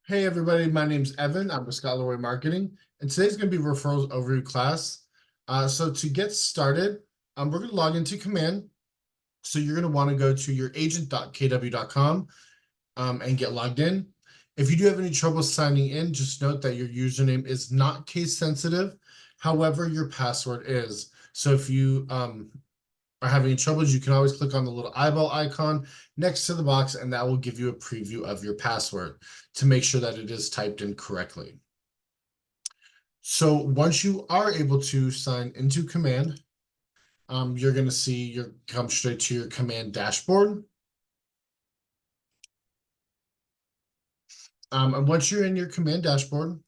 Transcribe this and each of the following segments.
Hey everybody, my name's Evan. I'm with Scholarly Marketing, and today's going to be Referrals Overview class. So to get started, we're going to log into Command. So you're going to want to go to your agent.kw.com and get logged in. If you do have any trouble signing in, just note that your username is not case sensitive. However, your password is. So if you are having troubles, you can always click on the little eyeball icon next to the box, and that will give you a preview of your password to make sure that it is typed in correctly. So once you are able to sign into Command, you're going to see come straight to your Command dashboard. And once you're in your Command dashboard,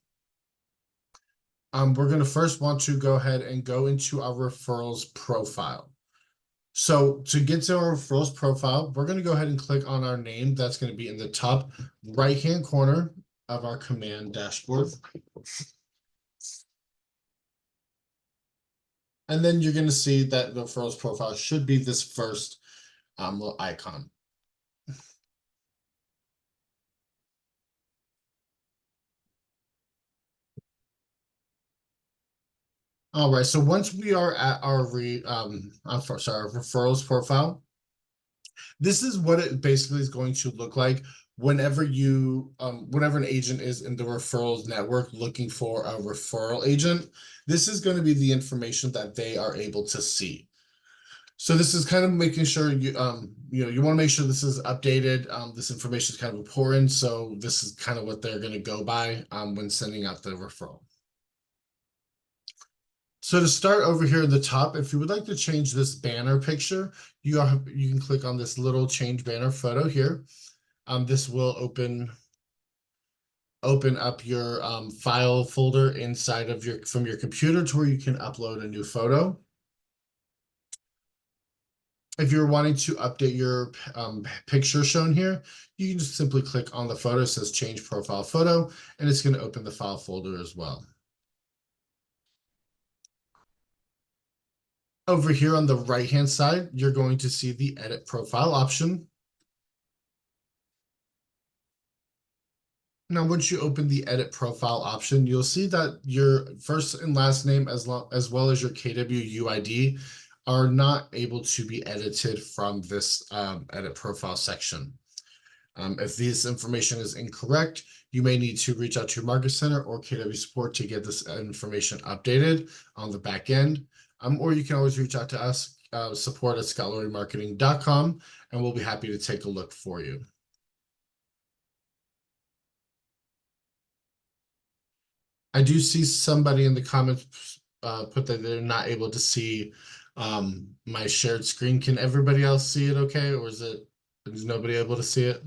we're going to first want to go ahead and go into our referrals profile. So to get to our referrals profile, we're going to go ahead and click on our name. That's going to be in the top right-hand corner of our Command dashboard. And then you're going to see that the referrals profile should be this first little icon. All right, so once we are at our referrals profile, this is what it basically is going to look like whenever whenever an agent is in the referrals network looking for a referral agent. This is going to be the information that they are able to see. So this is kind of making sure you you want to make sure this is updated. This information is kind of important, so this is kind of what they're going to go by when sending out the referral. So to start over here at the top, if you would like to change this banner picture, you can click on this little change banner photo here. This will open up your file folder inside of from your computer to where you can upload a new photo. If you're wanting to update your picture shown here, you can just simply click on the photo. It says change profile photo, and it's going to open the file folder as well. Over here on the right-hand side, you're going to see the edit profile option. Now, once you open the edit profile option, you'll see that your first and last name as well as your KW UID are not able to be edited from this edit profile section. If this information is incorrect, you may need to reach out to your Market Center or KW support to get this information updated on the back end. Or you can always reach out to us, support@scholarlymarketing.com, and we'll be happy to take a look for you. I do see somebody in the comments put that they're not able to see my shared screen. Can everybody else see it okay, or is nobody able to see it?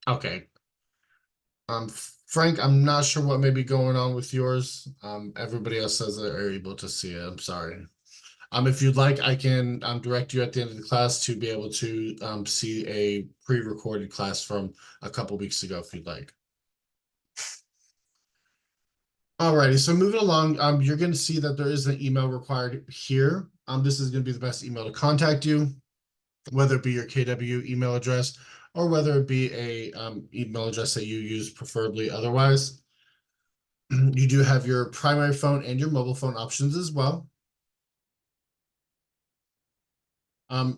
Okay. Frank, I'm not sure what may be going on with yours. Everybody else says they're able to see it. I'm sorry. If you'd like, I can direct you at the end of the class to be able to see a pre-recorded class from a couple weeks ago if you'd like. Alrighty, so moving along, you're going to see that there is an email required here. This is going to be the best email to contact you, whether it be your KW email address or whether it be a email address that you use preferably otherwise. You do have your primary phone and your mobile phone options as well.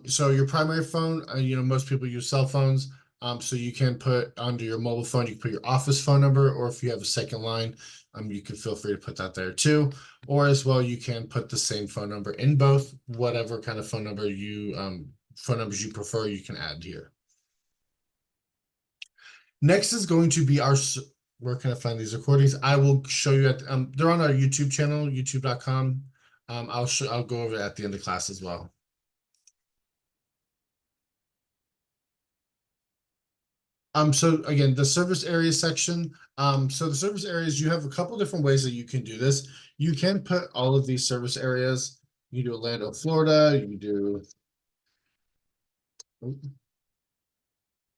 So your primary phone, most people use cell phones. So you can put under your mobile phone, you can put your office phone number, or if you have a second line, you can feel free to put that there too. Or as well, you can put the same phone number in both, whatever kind of phone number phone numbers you prefer, you can add here. Next is going to be where can I find these recordings? I will show you they're on our YouTube channel, youtube.com. I'll go over it at the end of class as well. So again, the service area section. So the service areas, you have a couple different ways that you can do this. You can put all of these service areas. You do Orlando, Florida.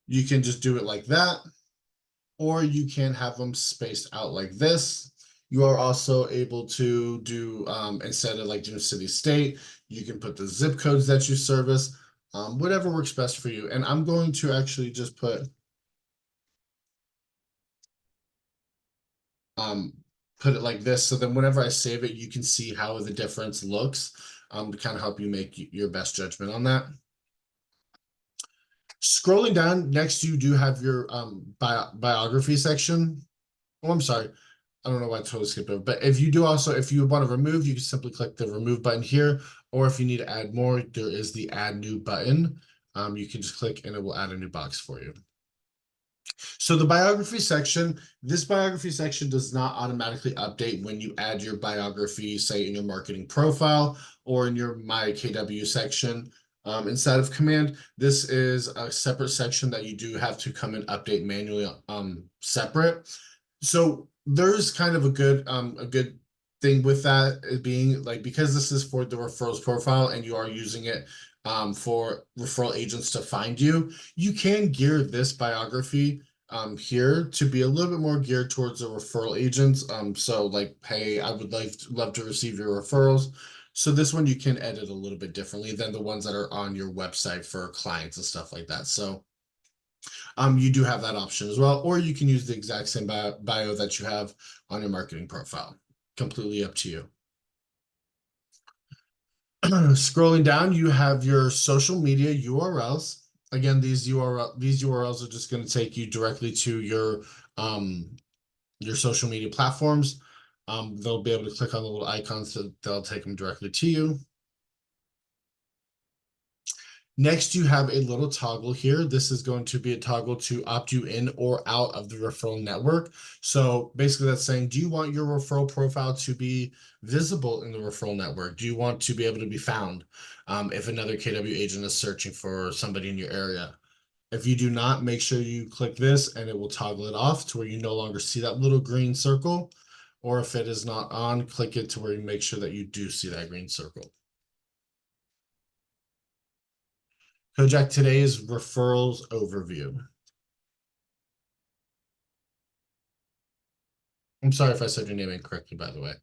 You can just do it like that, or you can have them spaced out like this. You are also able to do instead of like doing city state, you can put the zip codes that you service. whatever works best for you. And I'm going to actually just um, put it like this. So then whenever I save it, you can see how the difference looks to kind of help you make your best judgment on that. Scrolling down, next you do have your biography section. Oh, I'm sorry. I don't know why I totally skipped over, but if you do also, if you want to remove, you can simply click the remove button here, or if you need to add more, there is the add new button. You can just click and it will add a new box for you. So the biography section, this biography section does not automatically update when you add your biography, say in your marketing profile or in your My KW section. Inside of Command, this is a separate section that you do have to come and update manually separate. So there's kind of a good thing with that being like, because this is for the referrals profile and you are using it for referral agents to find you, you can gear this biography here to be a little bit more geared towards the referral agents. So like, hey, I would love to receive your referrals. So this one you can edit a little bit differently than the ones that are on your website for clients and stuff like that. So you do have that option as well, or you can use the exact same bio that you have on your marketing profile. Completely up to you. Scrolling down, you have your social media URLs. Again, these URLs are just going to take you directly to your social media platforms. They'll be able to click on the little icons, so they'll take them directly to you. Next, you have a little toggle here. This is going to be a toggle to opt you in or out of the referral network. So basically that's saying, do you want your referral profile to be visible in the referral network? Do you want to be able to be found if another KW agent is searching for somebody in your area? If you do not, make sure you click this and it will toggle it off to where you no longer see that little green circle. Or if it is not on, click it to where you make sure that you do see that green circle. Kojak, today's referrals overview. I'm sorry if I said your name incorrectly, by the way.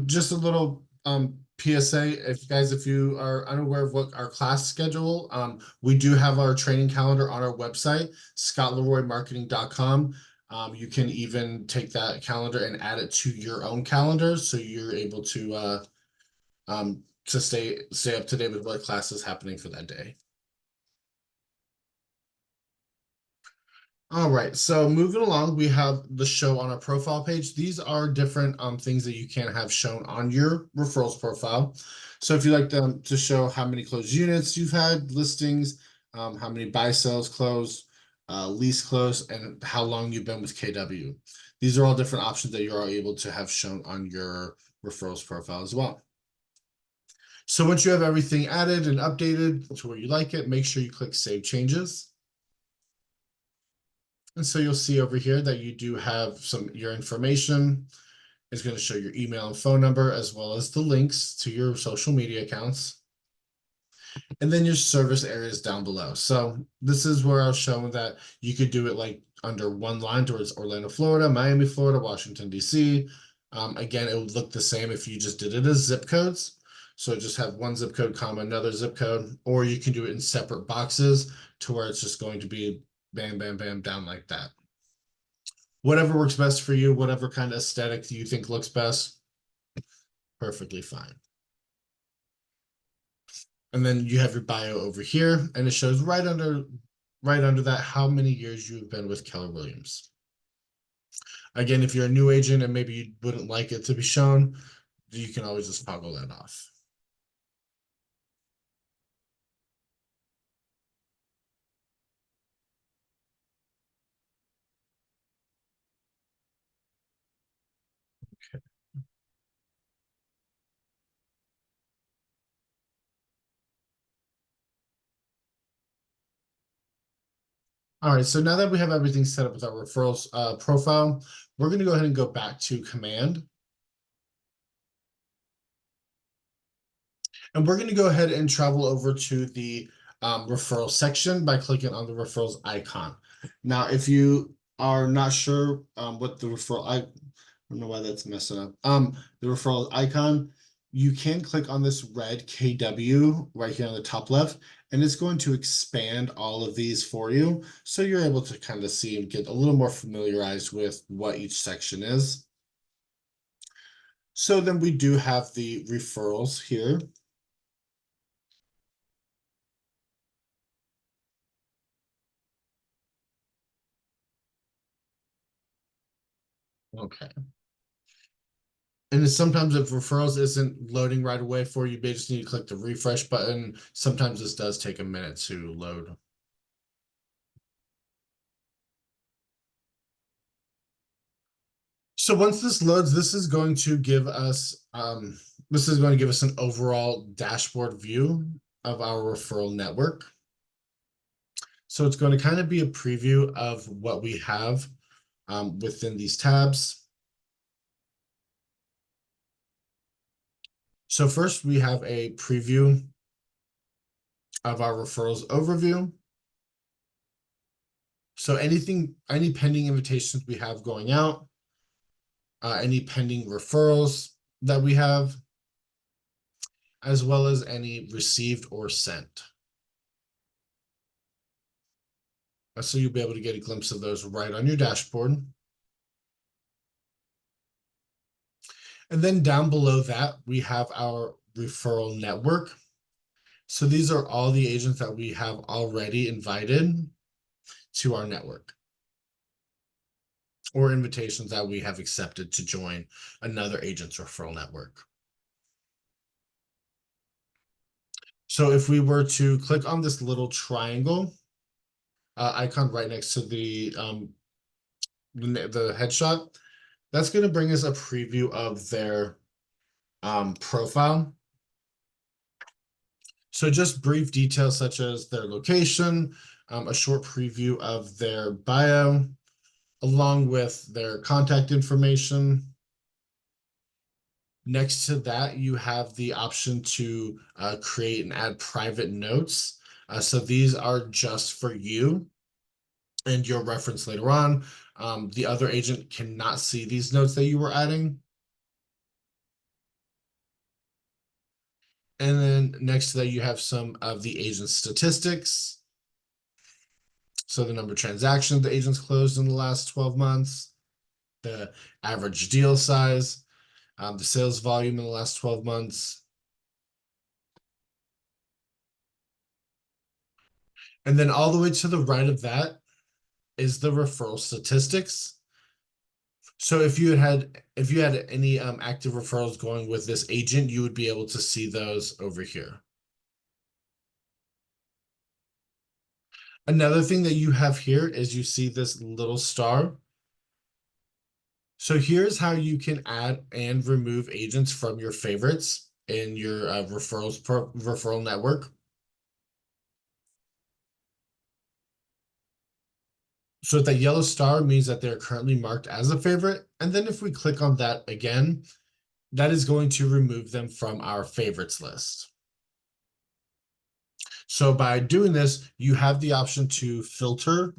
Just a little PSA, if you are unaware of what our class schedule, we do have our training calendar on our website, scottleroymarketing.com. You can even take that calendar and add it to your own calendar, so you're able to stay up to date with what class is happening for that day. All right, so moving along, we have the show on our profile page. These are different things that you can have shown on your referrals profile. So if you like them to show how many closed units you've had, listings, how many buy sales closed, lease closed, and how long you've been with KW. These are all different options that you are able to have shown on your referrals profile as well. So once you have everything added and updated to where you like it, make sure you click Save Changes. And so you'll see over here that you do have your information. It's going to show your email and phone number, as well as the links to your social media accounts. And then your service areas down below. So this is where I was showing that you could do it like under one line towards Orlando, Florida, Miami, Florida, Washington, DC. Again, it would look the same if you just did it as zip codes. So just have one zip code, comma, another zip code, or you can do it in separate boxes to where it's just going to be bam, bam, bam, down like that. Whatever works best for you, whatever kind of aesthetic you think looks best, perfectly fine. And then you have your bio over here, and it shows right under that how many years you've been with Keller Williams. Again, if you're a new agent and maybe you wouldn't like it to be shown, you can always just toggle that off. All right, so now that we have everything set up with our referrals profile, we're going to go ahead and go back to Command. And we're going to go ahead and travel over to the referral section by clicking on the referrals icon. Now, if you are not sure what the referral, I don't know why that's messing up. The referral icon, you can click on this red KW right here on the top left, and it's going to expand all of these for you. So you're able to kind of see and get a little more familiarized with what each section is. So then we do have the referrals here. Okay. And sometimes if referrals isn't loading right away for you, you just need to click the refresh button. Sometimes this does take a minute to load. So once this loads, this is going to give us an overall dashboard view of our referral network. So it's going to kind of be a preview of what we have within these tabs. So first we have a preview of our referrals overview. So any pending invitations we have going out, any pending referrals that we have, as well as any received or sent. So you'll be able to get a glimpse of those right on your dashboard. And then down below that, we have our referral network. So these are all the agents that we have already invited to our network, or invitations that we have accepted to join another agent's referral network. So if we were to click on this little triangle icon right next to the headshot, that's going to bring us a preview of their profile. So just brief details such as their location, a short preview of their bio, along with their contact information. Next to that, you have the option to create and add private notes. So these are just for you and your reference later on. The other agent cannot see these notes that you were adding. And then next to that, you have some of the agent's statistics. So the number of transactions the agents closed in the last 12 months, the average deal size, the sales volume in the last 12 months. And then all the way to the right of that is the referral statistics. So if you had any active referrals going with this agent, you would be able to see those over here. Another thing that you have here is you see this little star. So here's how you can add and remove agents from your favorites in your referral network. So that yellow star means that they're currently marked as a favorite. And then if we click on that again, that is going to remove them from our favorites list. So by doing this, you have the option to filter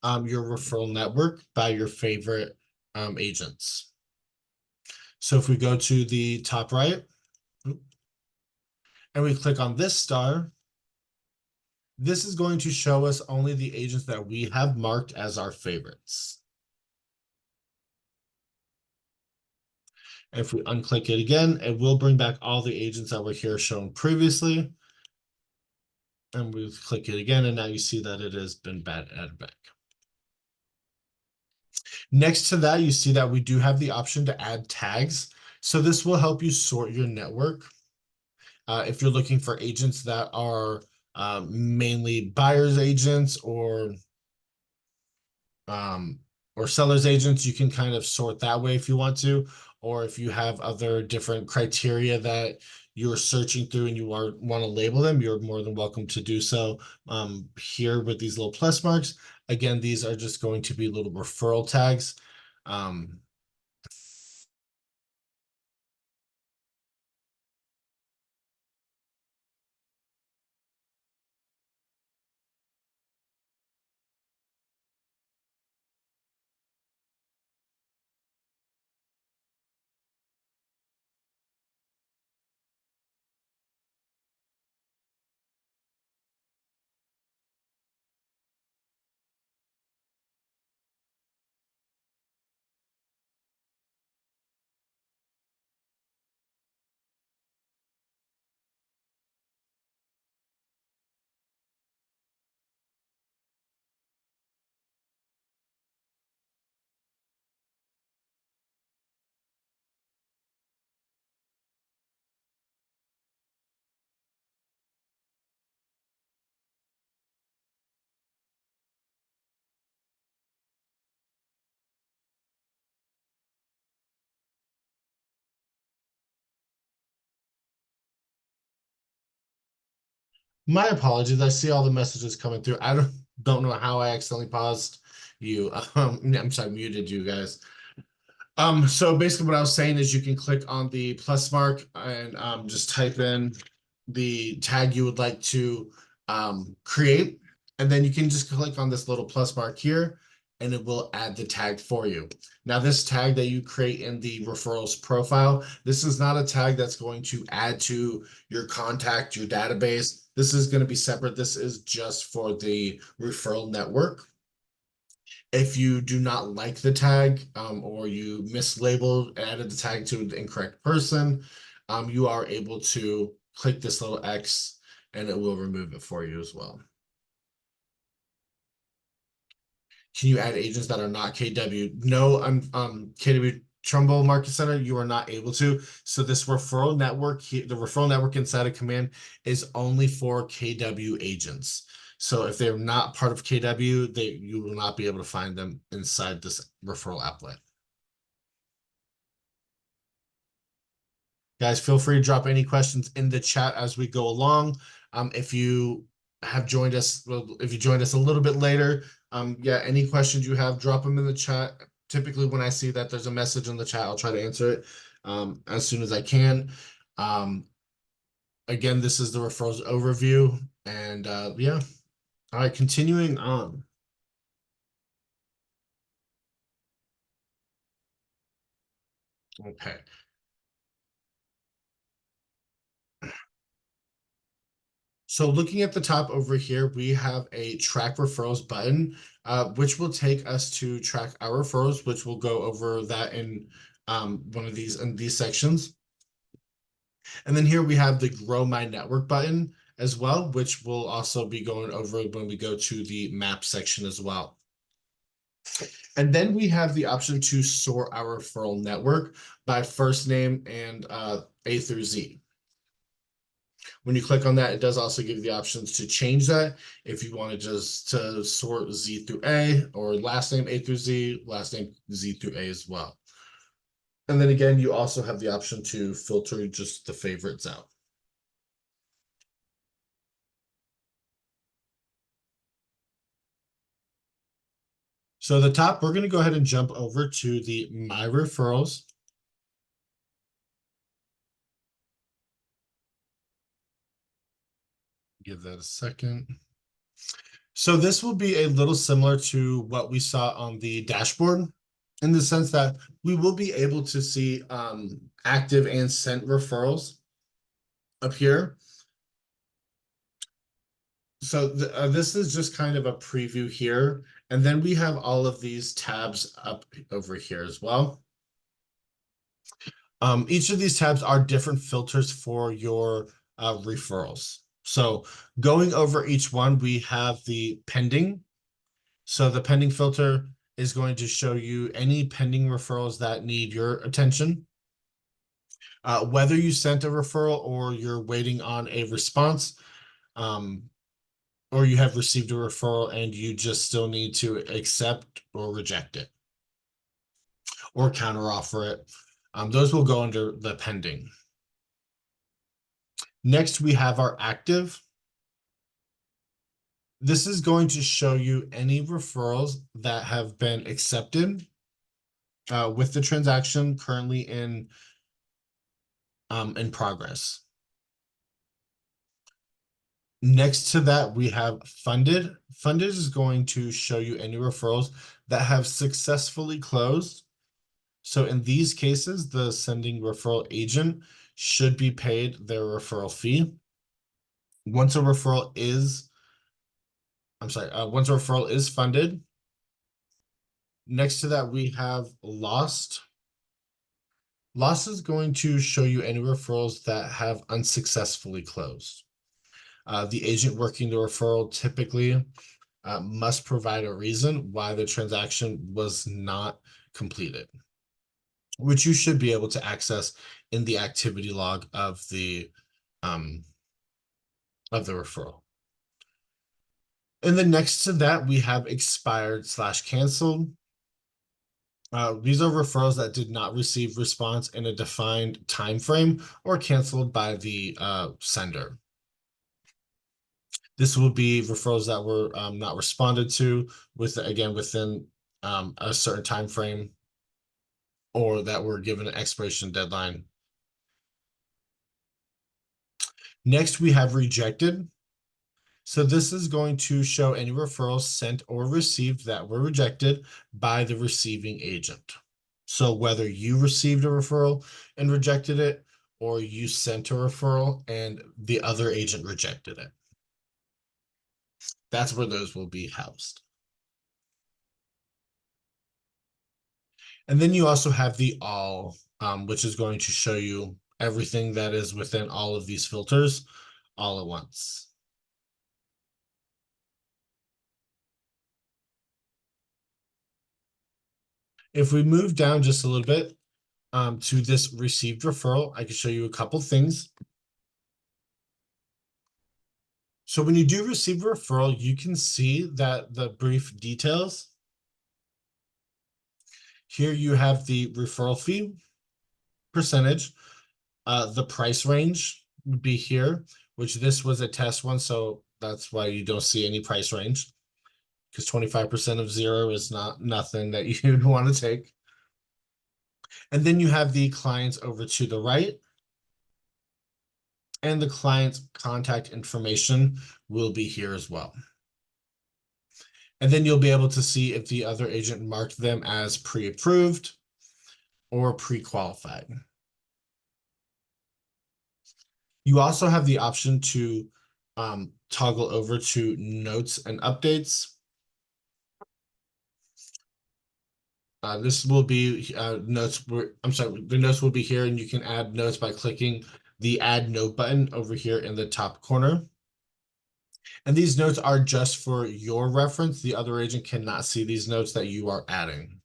your referral network by your favorite agents. So if we go to the top right and we click on this star, this is going to show us only the agents that we have marked as our favorites. And if we unclick it again, it will bring back all the agents that were here shown previously. And we click it again, and now you see that it has been added back. Next to that, you see that we do have the option to add tags. So this will help you sort your network. If you're looking for agents that are mainly buyers agents or sellers agents, you can kind of sort that way if you want to, or if you have other different criteria that you're searching through and you want to label them, you're more than welcome to do so here with these little plus marks. Again, these are just going to be little referral tags. My apologies. I see all the messages coming through. I don't know how I accidentally paused you. I'm sorry, muted you guys. So basically what I was saying is you can click on the plus mark and just type in the tag you would like to create. And then you can just click on this little plus mark here and it will add the tag for you. Now this tag that you create in the referrals profile, this is not a tag that's going to add to your contact, your database. This is going to be separate. This is just for the referral network. If you do not like the tag or you mislabeled, added the tag to the incorrect person, you are able to click this little X and it will remove it for you as well. Can you add agents that are not KW? No, KW Trumbull Market Center, you are not able to. So this referral network, the referral network inside of Command is only for KW agents. So if they're not part of KW, you will not be able to find them inside this referral applet. Guys, feel free to drop any questions in the chat as we go along. If you have joined us, well, if you joined us a little bit later, yeah, any questions you have, drop them in the chat. Typically, when I see that there's a message in the chat, I'll try to answer it as soon as I can. Again, this is the referrals overview, and yeah. All right, continuing on. Okay. So looking at the top over here, we have a track referrals button, which will take us to track our referrals, which we'll go over that in one of these sections. And then here we have the Grow My Network button as well, which we'll also be going over when we go to the map section as well. And then we have the option to sort our referral network by first name and A through Z. When you click on that, it does also give you the options to change that if you want to just to sort Z through A or last name A through Z, last name Z through A as well. And then again, you also have the option to filter just the favorites out. So the top, we're going to go ahead and jump over to the My Referrals. Give that a second. So this will be a little similar to what we saw on the dashboard in the sense that we will be able to see active and sent referrals up here. So this is just kind of a preview here. And then we have all of these tabs up over here as well. Each of these tabs are different filters for your referrals. So going over each one, we have the pending. So the pending filter is going to show you any pending referrals that need your attention. Whether you sent a referral or you're waiting on a response, or you have received a referral and you just still need to accept or reject it or counteroffer it. Those will go under the pending. Next, we have our active. This is going to show you any referrals that have been accepted with the transaction currently in progress. Next to that, we have funded. Funded is going to show you any referrals that have successfully closed. So in these cases, the sending referral agent should be paid their referral fee. Once a referral is, once a referral is funded. Next to that, we have lost. Loss is going to show you any referrals that have unsuccessfully closed. The agent working the referral typically must provide a reason why the transaction was not completed, which you should be able to access in the activity log of the referral. And then next to that, we have expired/canceled. These are referrals that did not receive response in a defined time frame or canceled by the sender. This will be referrals that were not responded to within a certain time frame, or that were given an expiration deadline. Next, we have rejected. So this is going to show any referrals sent or received that were rejected by the receiving agent. So whether you received a referral and rejected it, or you sent a referral and the other agent rejected it. That's where those will be housed. And then you also have the all, which is going to show you everything that is within all of these filters all at once. If we move down just a little bit to this received referral, I can show you a couple things. So when you do receive a referral, you can see that the brief details. Here you have the referral fee percentage. The price range would be here, which this was a test one, so that's why you don't see any price range, because 25% of zero is nothing that you'd want to take. And then you have the clients over to the right, and the client's contact information will be here as well. And then you'll be able to see if the other agent marked them as pre-approved or pre-qualified. You also have the option to toggle over to notes and updates. This will be notes. The notes will be here, and you can add notes by clicking the add note button over here in the top corner. And these notes are just for your reference. The other agent cannot see these notes that you are adding.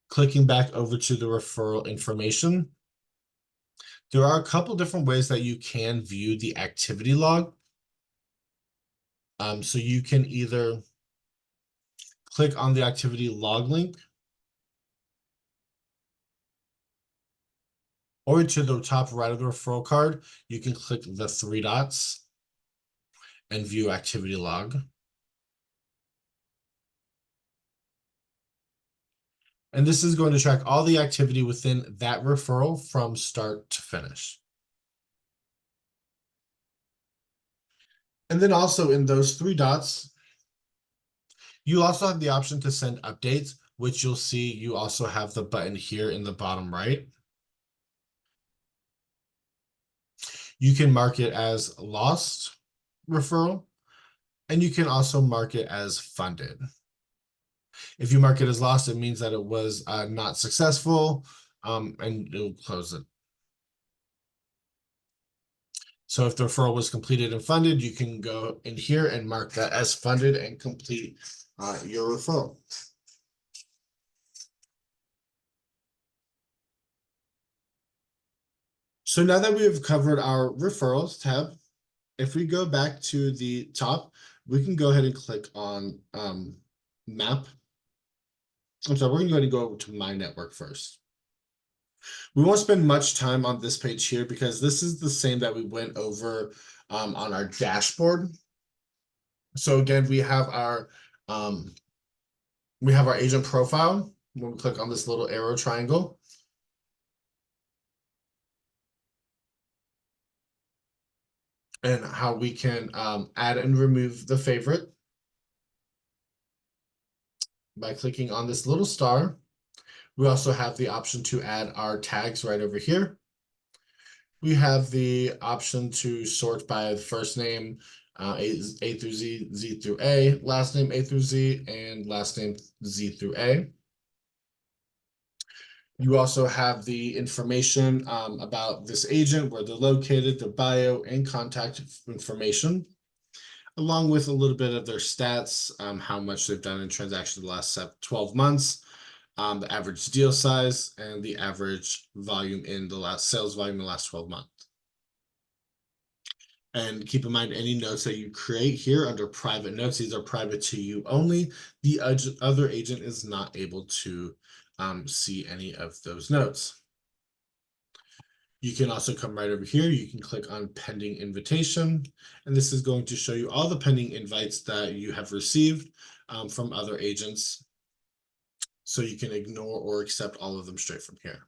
Clicking back over to the referral information. There are a couple different ways that you can view the activity log. So you can either click on the activity log link, or to the top right of the referral card, you can click the three dots and view activity log. And this is going to track all the activity within that referral from start to finish. And then also in those three dots, you also have the option to send updates, which you'll see you also have the button here in the bottom right. You can mark it as lost referral, and you can also mark it as funded. If you mark it as lost, it means that it was not successful, and it'll close it. So if the referral was completed and funded, you can go in here and mark that as funded and complete your referral. So now that we have covered our referrals tab, if we go back to the top, we can go ahead and click on map. I'm sorry, we're gonna go ahead and go to my network first. We won't spend much time on this page here because this is the same that we went over on our dashboard. So again, we have our agent profile. When we click on this little arrow triangle, and how we can add and remove the favorite by clicking on this little star. We also have the option to add our tags right over here. We have the option to sort by the first name, A through Z, Z through A, last name A through Z, and last name Z through A. You also have the information about this agent, where they're located, their bio, and contact information, along with a little bit of their stats, how much they've done in transactions the last 12 months, the average deal size, and the average volume in the last sales volume in the last 12 months. And keep in mind, any notes that you create here under private notes, these are private to you only. The other agent is not able to see any of those notes. You can also come right over here. You can click on pending invitation, and this is going to show you all the pending invites that you have received from other agents. So you can ignore or accept all of them straight from here.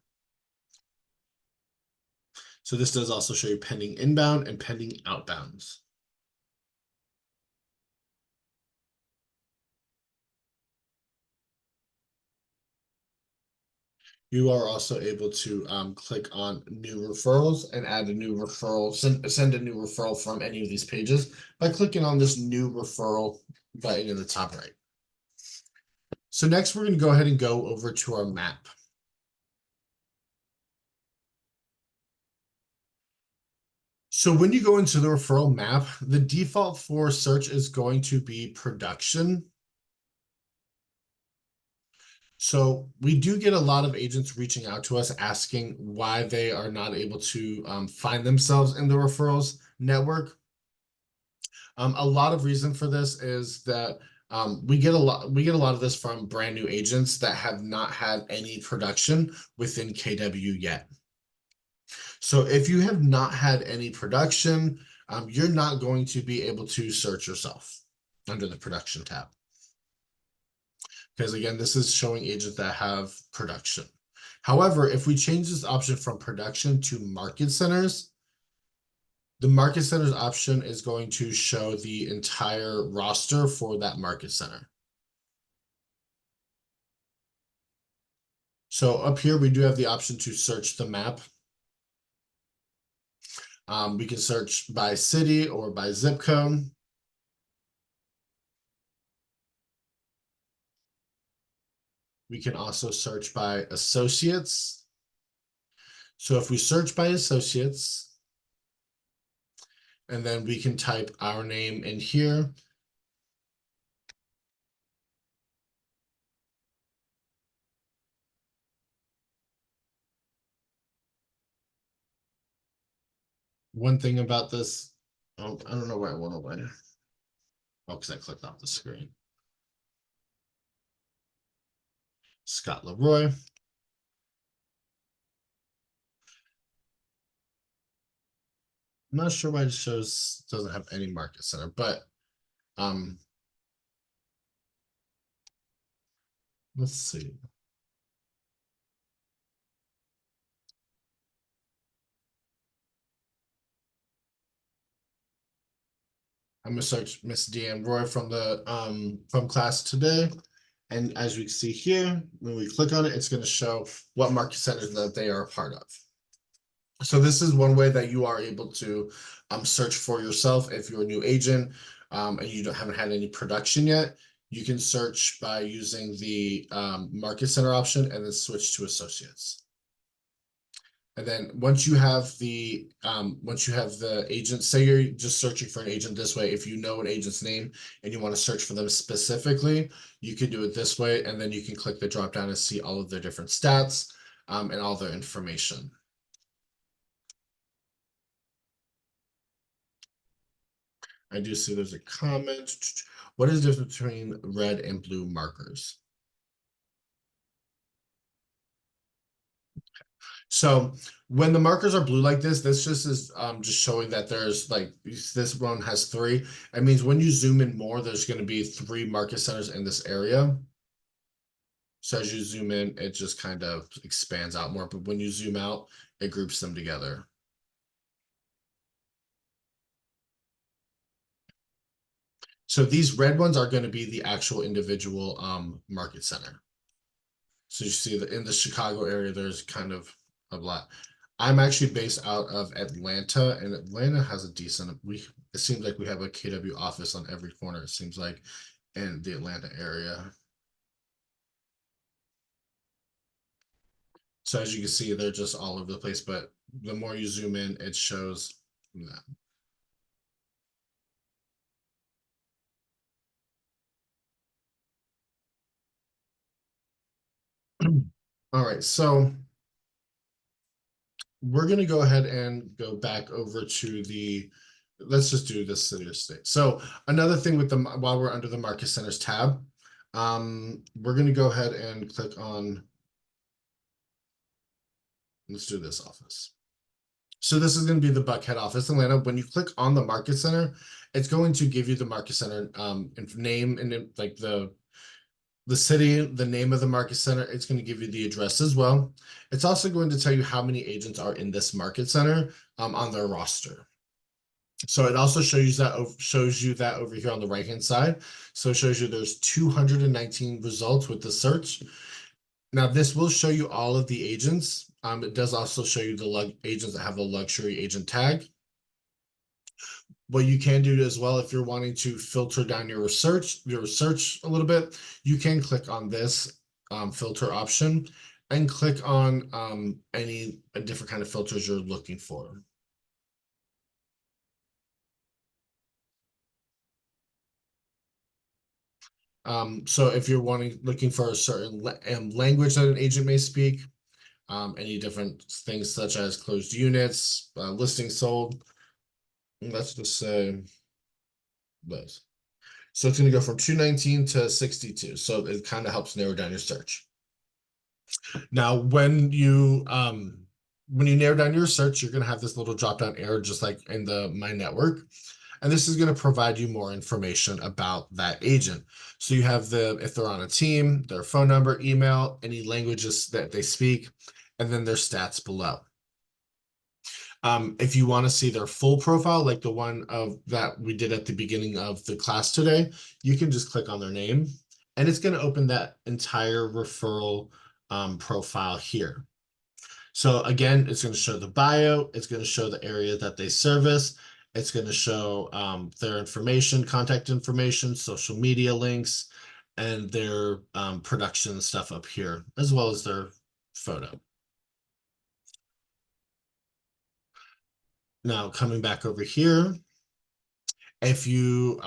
So this does also show you pending inbound and pending outbounds. You are also able to click on new referrals and add a new referral, send a new referral from any of these pages by clicking on this new referral button in the top right. So next we're going to go ahead and go over to our map. So when you go into the referral map, the default for search is going to be production. So we do get a lot of agents reaching out to us asking why they are not able to find themselves in the referrals network. A lot of reason for this is that we get a lot of this from brand new agents that have not had any production within KW yet. So if you have not had any production, you're not going to be able to search yourself under the production tab. Because again, this is showing agents that have production. However, if we change this option from production to market centers, the market centers option is going to show the entire roster for that market center. So up here, we do have the option to search the map. We can search by city or by zip code. We can also search by associates. So if we search by associates, and then we can type our name in here. One thing about this, oh, I don't know where I went away. Oh, because I clicked off the screen. Scott Leroy. I'm not sure why it doesn't have any market center, but let's see. I'm gonna search Miss Deanne Roy from the from class today. And as we can see here, when we click on it, it's going to show what market centers that they are a part of. So this is one way that you are able to search for yourself if you're a new agent and you haven't had any production yet. You can search by using the market center option and then switch to associates. And then once you have the agent, say you're just searching for an agent this way, if you know an agent's name and you want to search for them specifically, you can do it this way, and then you can click the drop down and see all of their different stats and all their information. I do see there's a comment. What is the difference between red and blue markers? So when the markers are blue like this just is just showing that there's like this one has 3. It means when you zoom in more, there's going to be 3 market centers in this area. So as you zoom in, it just kind of expands out more. But when you zoom out, it groups them together. So these red ones are going to be the actual individual market center. So you see that in the Chicago area, there's kind of a lot. I'm actually based out of Atlanta, and Atlanta has a decent, it seems like we have a KW office on every corner, it seems like, in the Atlanta area. So as you can see, they're just all over the place, but the more you zoom in, it shows that. All right, so we're going to go ahead and go back over to the, let's just do this city or state. So another thing with the, while we're under the market centers tab, we're going to go ahead and click on, let's do this office. So this is going to be the Buck head office in Atlanta. When you click on the Market Center, it's going to give you the Market Center name and like the city, the name of the Market Center. It's going to give you the address as well. It's also going to tell you how many agents are in this Market Center on their roster. So it also shows you that over here on the right hand side. So it shows you there's 219 results with the search. Now this will show you all of the agents. It does also show you the agents that have the luxury agent tag. What you can do as well, if you're wanting to filter down your research a little bit, you can click on this filter option and click on any different kind of filters you're looking for. So if you're looking for a certain language that an agent may speak, any different things such as closed units, listings sold, let's just say this. So it's going to go from 219 to 62. So it kind of helps narrow down your search. Now, when you narrow down your search, you're going to have this little drop down arrow just like in the My Network. And this is going to provide you more information about that agent. So you have if they're on a team, their phone number, email, any languages that they speak, and then their stats below. If you want to see their full profile, like the one that we did at the beginning of the class today, you can just click on their name and it's going to open that entire referral profile here. So again, it's going to show the bio, it's going to show the area that they service, it's going to show their information, contact information, social media links, and their production stuff up here, as well as their photo. Now coming back over here, if you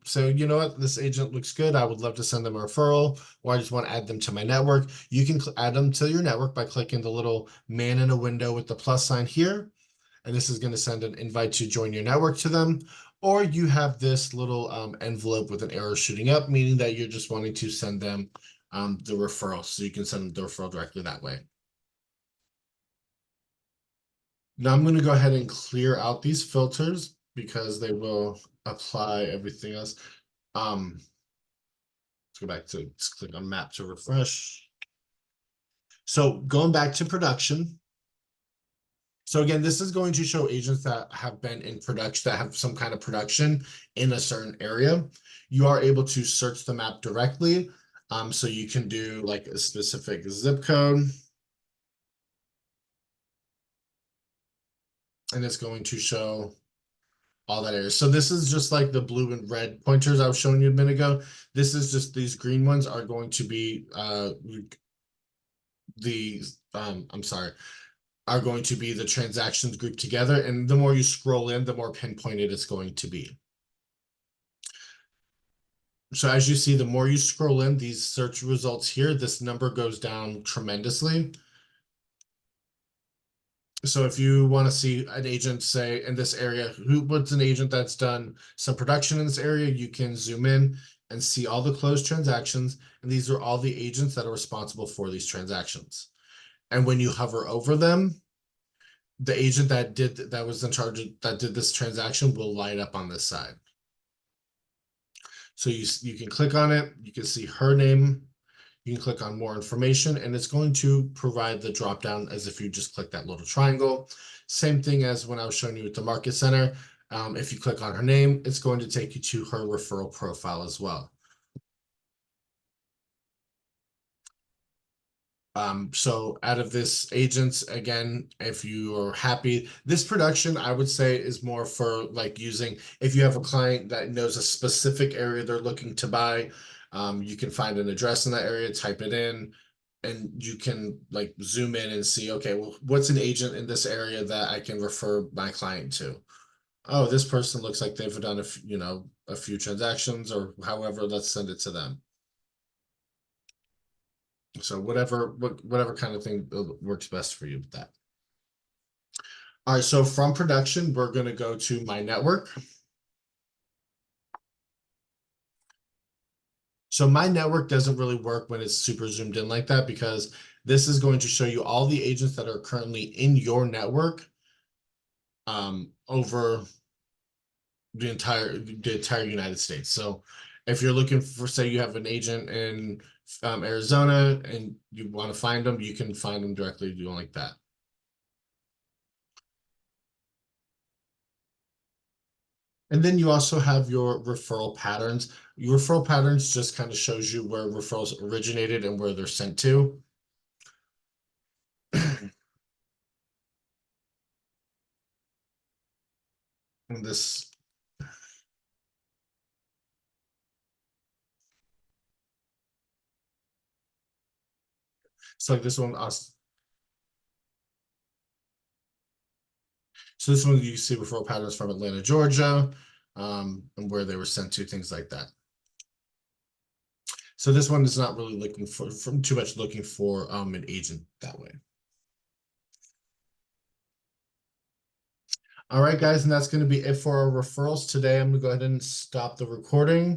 say, you know what, this agent looks good, I would love to send them a referral, or I just want to add them to my network, you can add them to your network by clicking the little man in a window with the plus sign here. And this is going to send an invite to join your network to them. Or you have this little envelope with an arrow shooting up, meaning that you're just wanting to send them the referral. So you can send them the referral directly that way. Now I'm going to go ahead and clear out these filters because they will apply everything else. Let's go back to, let's click on map to refresh. So going back to production. So again, this is going to show agents that have been in production, that have some kind of production in a certain area. You are able to search the map directly. So you can do like a specific zip code. And it's going to show all that area. So this is just like the blue and red pointers I was showing you a minute ago. This is just, these green ones are going to be I'm sorry, are going to be the transactions grouped together. And the more you scroll in, the more pinpointed it's going to be. So as you see, the more you scroll in these search results here, this number goes down tremendously. So if you want to see an agent, say in this area, what's an agent that's done some production in this area, you can zoom in and see all the closed transactions. And these are all the agents that are responsible for these transactions. And when you hover over them, the agent that was in charge of, that did this transaction will light up on this side. So you can click on it, you can see her name, you can click on more information, and it's going to provide the drop down as if you just click that little triangle. Same thing as when I was showing you at the Market Center. If you click on her name, it's going to take you to her referral profile as well. So out of this agents, again, if you are happy, this production, I would say, is more for like using, if you have a client that knows a specific area they're looking to buy, you can find an address in that area, type it in, and you can like zoom in and see, okay, well, what's an agent in this area that I can refer my client to? Oh, this person looks like they've done a few transactions, or however, let's send it to them. So whatever kind of thing works best for you with that. All right, so from production, we're going to go to My Network. So My Network doesn't really work when it's super zoomed in like that, because this is going to show you all the agents that are currently in your network over the entire United States. So if you're looking for, say you have an agent in Arizona and you want to find them, you can find them directly doing like that. And then you also have your referral patterns. Your referral patterns just kind of shows you where referrals originated and where they're sent to. And this, so like this one, so this one you see referral patterns from Atlanta, Georgia, and where they were sent to, things like that. So this one is not really looking for from too much looking for an agent that way. All right, guys, and that's going to be it for our referrals today. I'm going to go ahead and stop the recording.